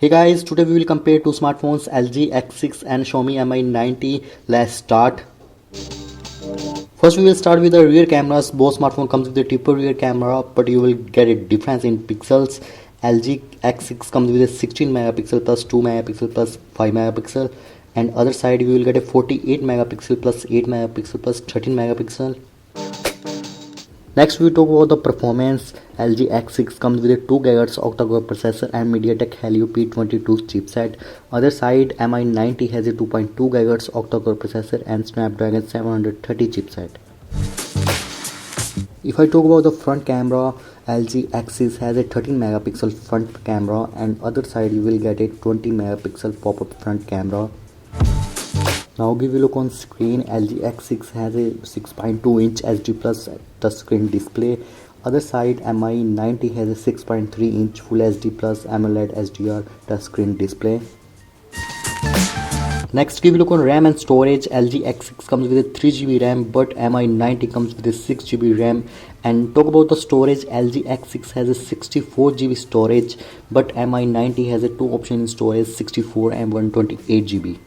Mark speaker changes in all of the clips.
Speaker 1: Hey guys, today we will compare two smartphones LG X6 and Xiaomi Mi 90. Let's start. First we will start with the rear cameras. Both smartphone comes with a triple rear camera, but you will get a difference in pixels. LG X6 comes with a 16 megapixel plus 2 megapixel plus 5 megapixel, and other side you will get a 48 megapixel plus 8 megapixel plus 13 megapixel. Next we talk about the performance. LG X6 comes with a 2 GHz octa-core processor and MediaTek Helio P22 chipset. Other side Mi 90 has a 2.2 GHz octa-core processor and Snapdragon 730 chipset. If I talk about the front camera, LG X6 has a 13 megapixel front camera, and other side you will get a 20 megapixel pop-up front camera. Now give a look on screen. LG X6 has a 6.2 inch HD plus touchscreen display. Other side Mi 90 has a 6.3 inch Full HD plus AMOLED HDR touchscreen display. Next give a look on RAM and storage. LG X6 comes with a 3GB RAM, but Mi 90 comes with a 6GB RAM. And talk about the storage, LG X6 has a 64GB storage, but Mi 90 has a two option in storage, 64 and 128GB.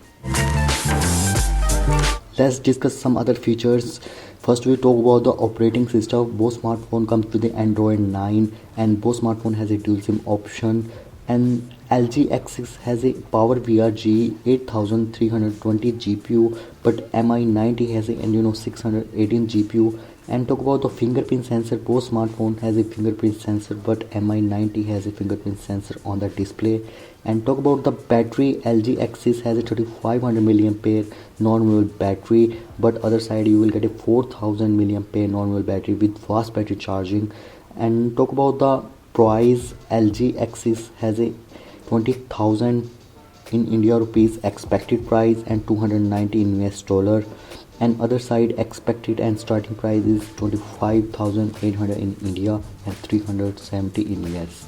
Speaker 1: Let's discuss some other features. First we talk about the operating system. Both smartphone comes with the Android 9, and both smartphone has a dual SIM option. And LG X6 has a PowerVR G 8320 GPU, but Mi 90 has a Adreno 618 GPU. And talk about the fingerprint sensor. Both smartphone has a fingerprint sensor, but Mi 90 has a fingerprint sensor on the display. And talk about the battery. LG X6 has a 3500 mAh normal battery, but other side you will get a 4000 mAh normal battery with fast battery charging. And talk about the price. LG X6 has a 20,000 in India rupees expected price and 290 in US dollar, and other side expected and starting price is 25,800 in India and 370 in US.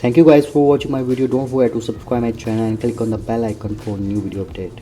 Speaker 1: Thank you guys for watching my video. Don't forget to subscribe my channel and click on the bell icon for new video update.